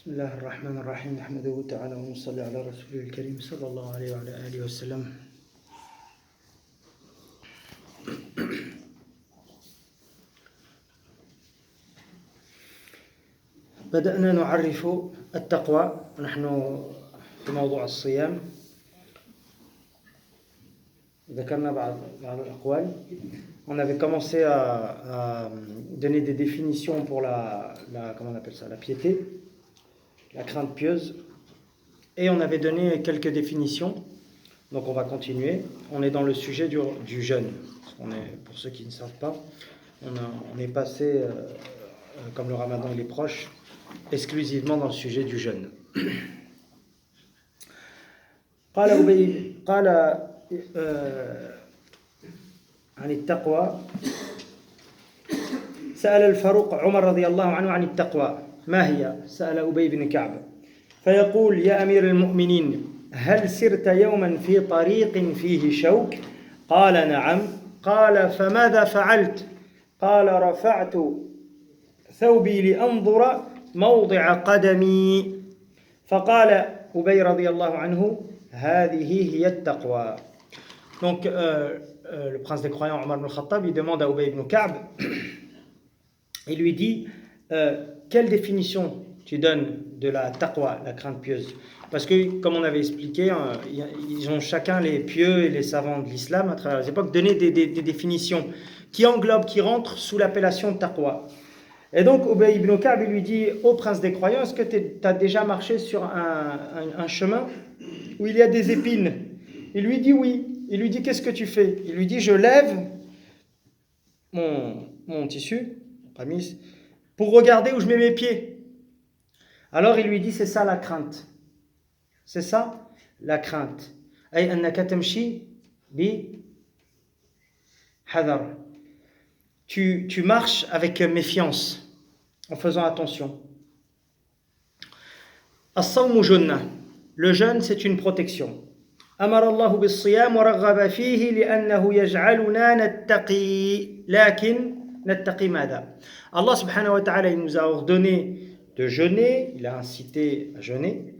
بسم الله الرحمن الرحيم نحمده تعالى ونصلي على رسوله الكريم صلى الله عليه وعلى آله وسلم. بدأنا نعرف التقوى. نحن في موضوع الصيام ذكرنا بعض الأقوال. On avait commencé à donner des définitions pour comment on appelle ça, la piété, la crainte pieuse. Et on avait donné quelques définitions. Donc on va continuer. On est dans le sujet du jeûne. Pour ceux qui ne savent pas, on est passé, comme le ramadan il est proche, exclusivement dans le sujet du jeûne. قال عن التقوى سأل الفاروق عمر رضي الله عنه عن التقوى ما هي؟ سأل أبي بن كعب فيقول يا أمير المؤمنين هل سرت يوما في طريق فيه شوك؟ قال نعم. قال فماذا فعلت؟ قال رفعت ثوبي لأنظر موضع قدمي. فقال أبي رضي الله عنه هذه هي التقوى. Donc le prince des croyants Omar ibn Khattab, il demande à Ubay ibn Ka'b, il lui dit quelle définition tu donnes de la taqwa, la crainte pieuse? Parce que comme on avait expliqué, ils ont chacun, les pieux et les savants de l'islam à travers les époques, donné des définitions qui englobent, qui rentrent sous l'appellation taqwa. Et donc Ubay ibn Ka'b lui dit au prince des croyants, est-ce que tu as déjà marché sur un chemin où il y a des épines? Il lui dit oui. Il lui dit qu'est-ce que tu fais? Il lui dit je lève mon tissu, pour regarder où je mets mes pieds. Alors il lui dit c'est ça la crainte. C'est ça la crainte. Ay annaka tamshi bi hadar. Tu marches avec méfiance, en faisant attention. As-sawmu junnah. Le jeûne c'est une protection. أمر الله بالصيام ورغب فيه لأنه يجعلنا نتقي لكن نتقي ماذا؟ Allah subhanahu wa ta'ala il nous a ordonné de jeûner, il a incité à jeûner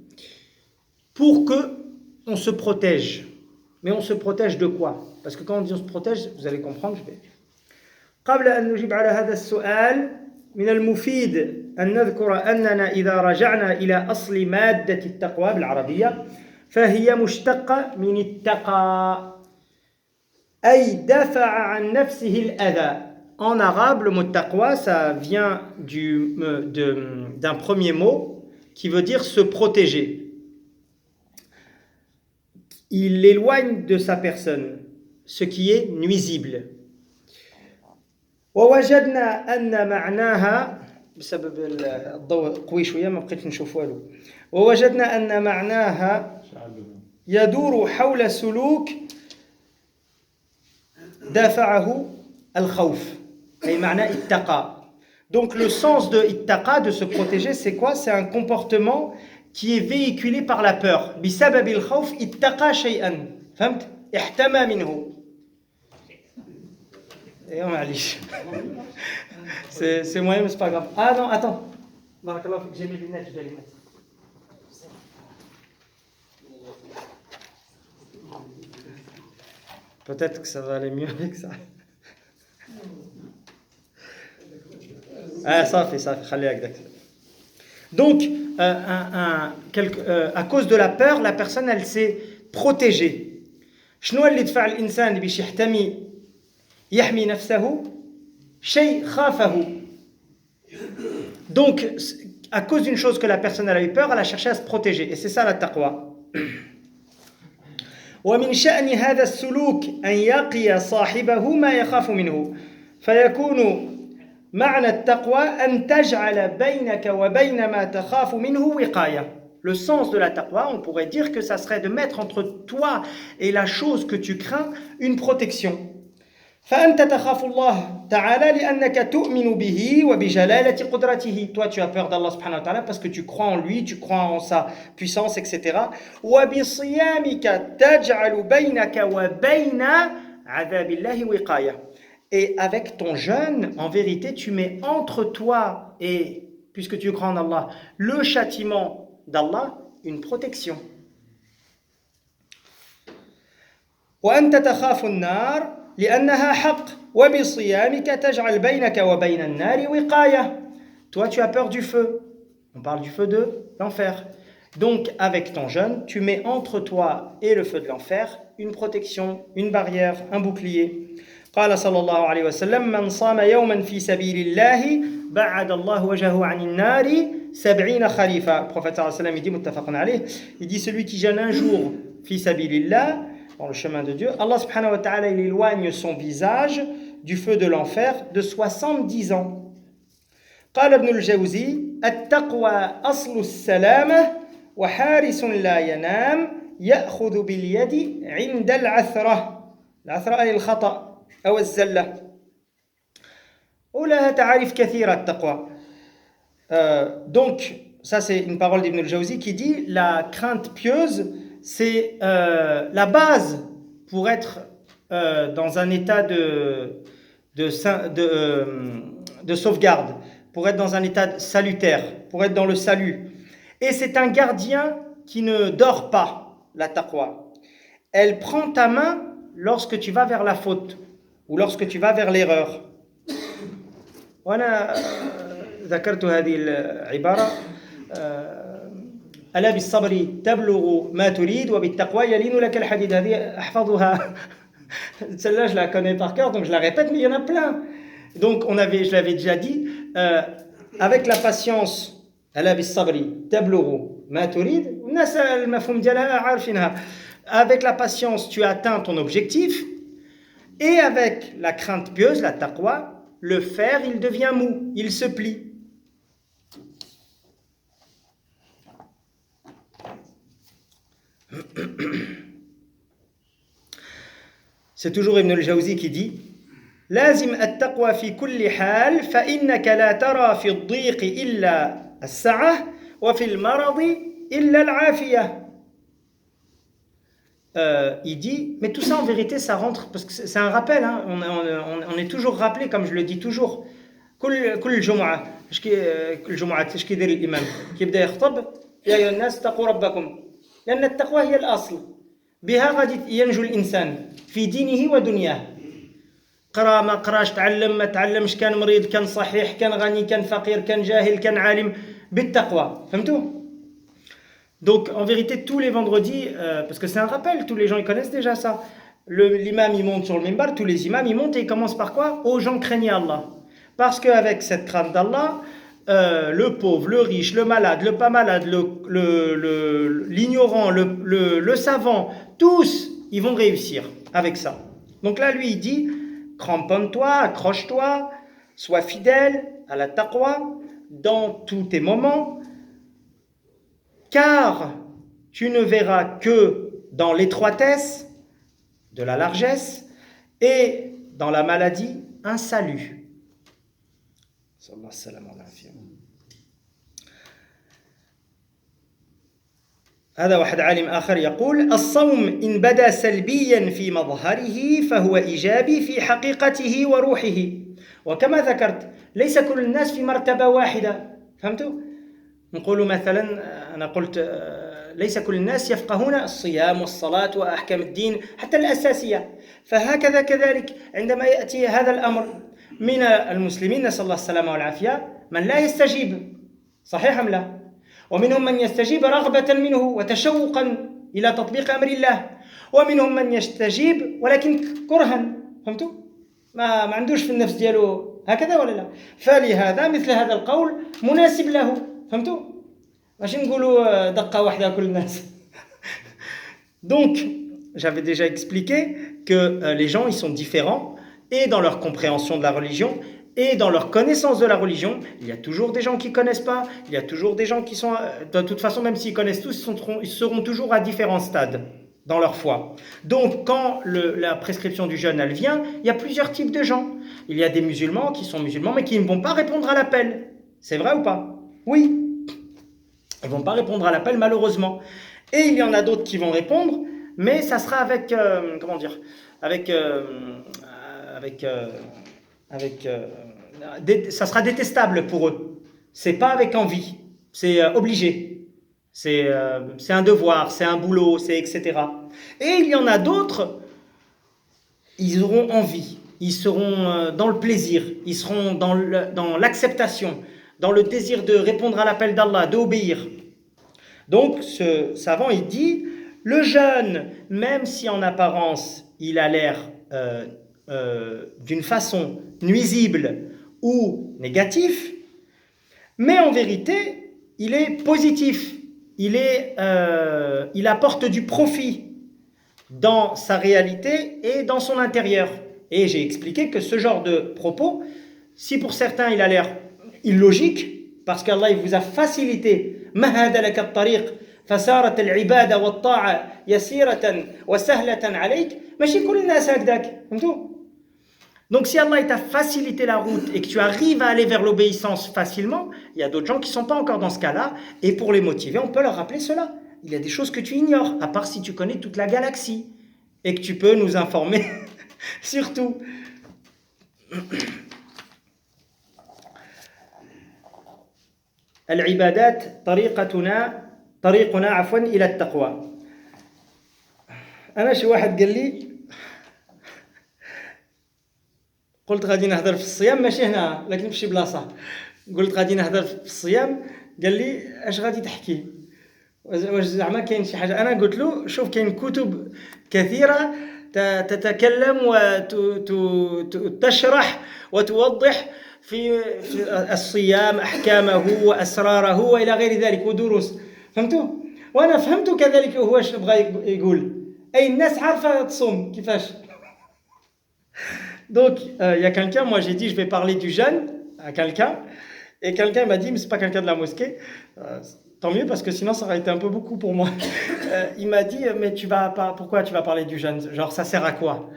pour que on se protège. Mais on se protège de quoi? Parce que quand on dit on se protège, vous allez comprendre. قبل أن نجيب على هذا السؤال من المفيد أن نذكر أننا إذا رجعنا إلى أصل مادة التقوى بالعربية فهي مشتقة من اتقى أي دفع عن نفسه الأذى. En arabe, le mot taqwa, ça vient d'un premier mot qui veut dire se protéger. Il éloigne de sa personne ce qui est nuisible. ووجدنا أن معناها بسبب الضوء قوي شوية ما بقيت نشوف والو. ووجدنا أن معناها يدور حول سلوك دافعه الخوف أي معنى اتقى. Donc le sens de ittaqa, de se protéger, c'est quoi? C'est un comportement qui est véhiculé par la peur. بسبب الخوف اتقى شيئا. فهمت؟ احتمى منه. Et معليش. C'est moyen mais c'est pas grave. Ah non, attends. Barakallah fik, j'ai mes lunettes, je dois les mettre. Peut-être que ça va aller mieux avec ça. Ah, ça fait. Donc, à cause de la peur, la personne, elle s'est protégée. شنو اللي دفع الإنسان باش يحمي نفسه شيء خافه. Donc, à cause d'une chose que la personne elle a eu peur, elle a cherché à se protéger. Et c'est ça la taqwa. ومن شأن هذا السلوك أن يقي صاحبه ما يخاف منه فيكون معنى التقوى أن تجعل بينك وبين ما تخاف منه وقاية. Le sens de la taqwa, on pourrait dire que ça serait de mettre entre toi et la chose que tu crains une protection. فأنت تخاف الله تعالى لأنك تؤمن به وبجلالة قدرته. Toi tu as peur d'Allah subhanahu wa ta'ala parce que tu crois en lui, tu crois en sa puissance, etc. وبصيامك تجعل بينك وبين عذاب الله وقاية. Et avec ton jeûne, en vérité, tu mets entre toi et puisque tu crois en Allah, le châtiment d'Allah, une protection. وأنت تخاف النار لأنها حق وبصيامك تجعل بينك وبين النار وقاية. Toi, tu as peur du feu. On parle du feu de l'enfer. Donc, avec ton jeûne, tu mets entre toi et le feu de l'enfer une protection, une barrière, un bouclier. قال صلى الله عليه وسلم من صام يوما في سبيل الله بعد الله وجهه عن النار 70 خريفا. Le prophète صلى الله عليه وسلم il dit متفق عليه, il dit celui qui jeûne un jour في سبيل الله, dans le chemin de Dieu, Allah subhanahu wa ta'ala il éloigne son visage du feu de l'enfer de 70 ans. قال ابن الجوزي التقوى أصل السلامة وحارس لا ينام يأخذ باليد عند العثرة. العثرة أي الخطأ أو الزلة. ولها تعاريف كثيرة التقوى. Donc, ça c'est une parole d'Ibn al-Jawzi qui dit la crainte pieuse c'est la base pour être dans un état de sauvegarde, pour être dans un état salutaire, pour être dans le salut. Et c'est un gardien qui ne dort pas, la taqwa. Elle prend ta main lorsque tu vas vers la faute ou lorsque tu vas vers l'erreur. وأنا ذكرت هذه العبارة ألا بالصبر تبلغ ما تريد وبالتقوى يلين لك الحديد. هذه أحفظها. Celle-là, je la connais par cœur, donc je la répète, mais il y en a plein. Donc, je l'avais déjà dit, avec la patience, ألا بالصبر تبلغ ما تريد. الناس المفهوم ديالها عارفينها. Avec la patience, tu atteins ton objectif, et avec la crainte pieuse, la taqwa, le fer, il devient mou, il se plie. C'est toujours Ibn al-Jawzi qui dit لازم التقوى في كل حال فإنك لا ترى في الضيق إلا السعة وفي المرض إلا العافية. Il dit, mais tout ça en vérité ça rentre, parce que c'est un rappel, hein, on est toujours rappelé, comme je le dis toujours. كل جمعة كل جمعة ايش كيدير الإمام كيبدأ يخطب يا أيها الناس اتقوا ربكم لأن التقوى هي الأصل بها غادي ينجو الإنسان في دينه ودنياه. قرا ما قراش تعلم ما تعلمش كان مريض كان صحيح كان غني كان فقير كان جاهل كان عالم بالتقوى. فهمتوا؟ Donc en vérité tous les vendredis, parce que c'est un rappel, tous les gens ils connaissent déjà ça. L'imam il monte sur le minbar, tous les imams ils montent et ils commencent par quoi? Aux gens craignez Allah. Parce qu'avec cette crainte d'Allah, le pauvre, le riche, le malade, le pas malade, l'ignorant, le savant, tous ils vont réussir avec ça. Donc là lui il dit, cramponne-toi, accroche-toi, sois fidèle à la taqwa dans tous tes moments. Car tu ne verras que dans l'étroitesse, de la largesse, et dans la maladie, un salut. هذا واحد عالم آخر يقول الصوم إن بدا سلبيا في مظهره فهو إيجابي في حقيقته وروحه. وكما ذكرت ليس كل الناس في مرتبة واحدة. فهمتوا؟ نقول مثلا أنا قلت ليس كل الناس يفقهون الصيام والصلاة وأحكام الدين حتى الأساسية. فهكذا كذلك عندما يأتي هذا الأمر من المسلمين نسأل الله السلامة والعافية من لا يستجيب. صحيح أم لا؟ ومنهم من يستجيب رغبة منه وتشوقا إلى تطبيق أمر الله ومنهم من يستجيب ولكن كرها. فهمتوا؟ ما عندوش في النفس ديالو هكذا ولا لا. فلهذا مثل هذا القول مناسب له. فهمتوا؟ ماشي نقولوا دقة واحدة كل الناس. Donc, j'avais déjà expliqué que les gens ils sont différents et dans leur compréhension de la religion et dans leur connaissance de la religion. Il y a toujours des gens qui connaissent pas, il y a toujours des gens qui sont de toute façon même s'ils connaissent tous, ils seront toujours à différents stades dans leur foi. Donc quand la prescription du jeûne elle vient, il y a plusieurs types de gens. Il y a des musulmans qui sont musulmans mais qui ne vont pas répondre à l'appel. C'est vrai ou pas? Oui. Ils ne vont pas répondre à l'appel malheureusement. Et il y en a d'autres qui vont répondre, mais ça sera avec ça sera détestable pour eux. C'est pas avec envie, c'est obligé. C'est un devoir, c'est un boulot, c'est etc. Et il y en a d'autres, ils auront envie, ils seront dans le plaisir, ils seront dans l'acceptation, dans le désir de répondre à l'appel d'Allah, d'obéir. Donc ce savant, il dit, le jeûne, même si en apparence il a l'air d'une façon nuisible ou négatif, mais en vérité, il est positif, il apporte du profit dans sa réalité et dans son intérieur. Et j'ai expliqué que ce genre de propos, si pour certains il a l'air illogique, parce qu'Allah il vous a facilité مهد لك الطريق فصارت العبادة والطاعة يسيرة وسهلة عليك ماشي كل الناس هكذاك فهمتوا. Donc si Allah t'a facilité la route et que tu arrives à aller vers l'obéissance facilement, il y a d'autres gens qui ne sont pas encore dans ce cas-là, et pour les motiver, on peut leur rappeler cela. Il y a des choses que tu ignores, à part si tu connais toute la galaxie, et que tu peux nous informer sur tout. العبادات طريقنا عفوا إلى التقوى. أنا شي واحد قال لي قلت غادي نهضر في الصيام ماشي هنا لكن في شي بلاصه قلت غادي نهضر في الصيام قال لي اش غادي تحكي واش زعما كاين شي حاجه. انا قلت له شوف كاين كتب كثيره تتكلم وتشرح وتوضح في الصيام احكامه واسراره والى غير ذلك ودروس فهمتوا. وانا فهمت كذلك هو اش بغى يقول اي الناس عارفه تصوم كيفاش. Donc, il y a quelqu'un, moi j'ai dit je vais parler du jeûne à quelqu'un, et quelqu'un m'a dit, mais c'est pas quelqu'un de la mosquée, tant mieux parce que sinon ça aurait été un peu beaucoup pour moi. Il m'a dit, mais pourquoi tu vas parler du jeûne? Genre ça sert à quoi?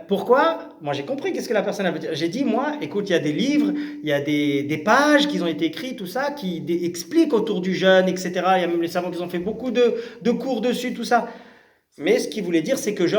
Pourquoi? Moi j'ai compris qu'est-ce que la personne avait dit. J'ai dit, moi, écoute, il y a des livres, il y a des pages qui ont été écrites, tout ça, qui expliquent autour du jeûne, etc. Il y a même les savants qui ont fait beaucoup de cours dessus, tout ça. Mais ce qu'il voulait dire, c'est que